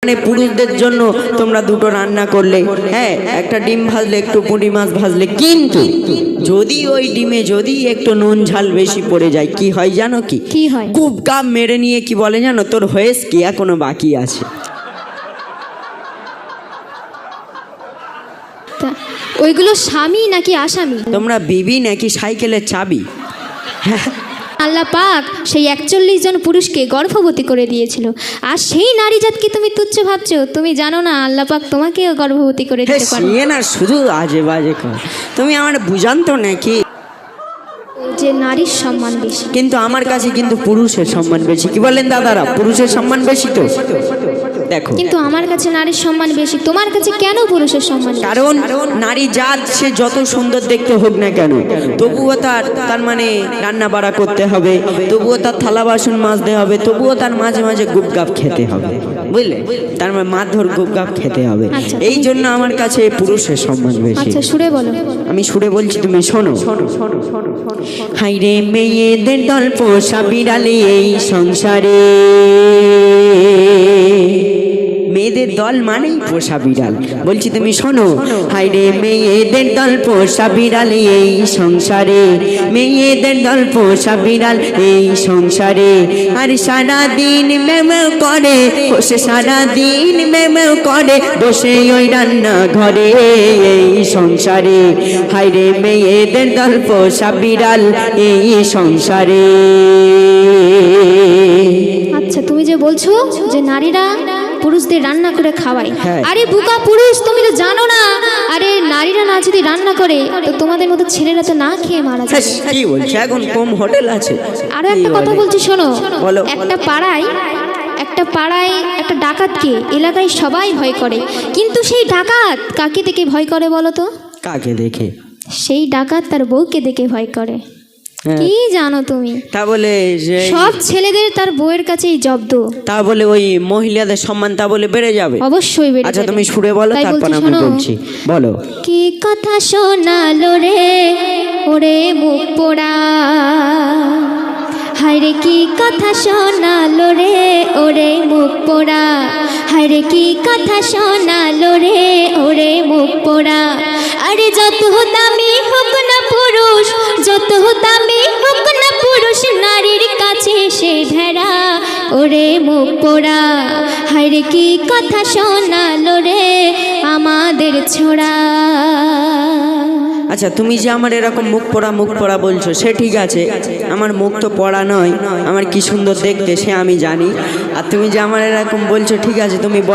মানে পুরুষদের জন্য তোমরা দুটো রান্না করলে, হ্যাঁ একটা ডিম ভাজলে, একটু পুঁটি মাছ ভাজলে, কিন্তু যদি ওই ডিমে যদি একটু নুন ঝাল বেশি পড়ে যায় কি হয় জানো? কি হয়? খুব কাপ মেরে নিয়ে কি বলে জানো, তোর হয়েস কি এখনো বাকি আছে। ওইগুলো স্বামী নাকি আসামি? তোমরা বিবি নাকি সাইকেলের চাবি? আল্লাহ পাক সেই 41 জন পুরুষকে গর্ভবতী করে দিয়েছিল, আর সেই নারী জাতকে তুমি তুচ্ছ ভাবছো? তুমি জানো না আল্লাহ পাক তোমাকেও গর্ভবতী করে দিতে পারে। সে না শুধু আজে বাজে কর, তুমি আমার বুঝান তো নাকি যে নারীর সম্মান বেশি, কিন্তু আমার কাছে কিন্তু পুরুষের সম্মান বেশি। কি বলেন দাদারা, পুরুষের সম্মান বেশি তো? দেখো, কিন্তু আমার কাছে নারীর সম্মান বেশি, তোমার কাছে কেন পুরুষের সম্মান বেশি? কারণ নারী জাত সে যত সুন্দর দেখতে হোক না কেন, তবুও তার মানে রান্না বাড়া করতে হবে, তবুও তার থালা বাসন মাজতে হবে, তবুও তার মাঝে মাঝে গুপগাপ খেতে হবে, বুঝলে? তার মানে মারধর গুপগাপ খেতে হবে। এই জন্য আমার কাছে পুরুষের সম্মান বেশি। আচ্ছা সুরে বলো। আমি সুরে বলছি, তুমি শোনো। হাই রে মেয়েদের দল পোষা বিড়ালে এই সংসারে, মেয়েদের দল মানেই পোষা বিড়াল। বলছি তুমি শোনো, হাই রে মেয়েদের দল পোষা বিড়াল এই সংসারে, মেয়েদের দল পোষা বিড়াল এই সংসারে। আর সারাদিন মেমেও করে, বসে সারাদিন মেমেও করে, বসে ওই রান্না ঘরে এই সংসারে। হাই রে মেয়েদের দল পোষা বিড়াল এই সংসারে। আচ্ছা তুমি যে বলছো যে নারীরা পুরুষদের রান্না করে খাওয়ায়, হ্যাঁ। আরে বুকা পুরুষ, তুমি তো জানো না, আরে নারীরা না যদি রান্না করে তো তোমাদের মতো ছেলেরা তো না খেয়ে মারা যাবে। কি বলছো, এখন কম হোটেল আছে? আরো একটা কথা বলছি শোনো। বলো। একটা পাড়ায় একটা ডাকাতকে এলাকায় সবাই ভয় করে, কিন্তু সেই ডাকাত কাকে দেখে ভয় করে বলো তো? কাকে দেখে? সেই ডাকাত তার বউকে দেখে ভয় করে। কি জানো তুমি? তা বলে সব ছেলেদের তার বউয়ের কাছেই জব্দ। তা বলে ওই মহিলাদের সম্মান তা বলে বেড়ে যাবে? অবশ্যই বেড়ে যাবে। আচ্ছা তুমি সুরে বলো, তাই তারপর বলছি, আমি শোনো। বলছি, বলো। কি কথা শোনালো রে ওরে মুখ পোড়া, হায়রে কি কথা শোনালো রে ওরে মুখ পোড়া, হায়রে কি কথা শোনালো রে ওরে মুখ পোড়া। আরে যত দামি হোক না পুরুষ, যত দামি হোক না পুরুষ, নারীর কাছে সে ভেড়া ওরে মুখ পোড়া। হায়রে কি কথা শোনালো রে আমাদের ছোড়া। আচ্ছা তুমি যে আমার এরকম মুখ পড়া বলছো সে ঠিক আছে, আমার মুখ তো পড়া নয়, আমার কি সুন্দর দেখতে সে আমি জানি। আর তুমি যে আমার এরকম বলছো ঠিক আছে, তুমি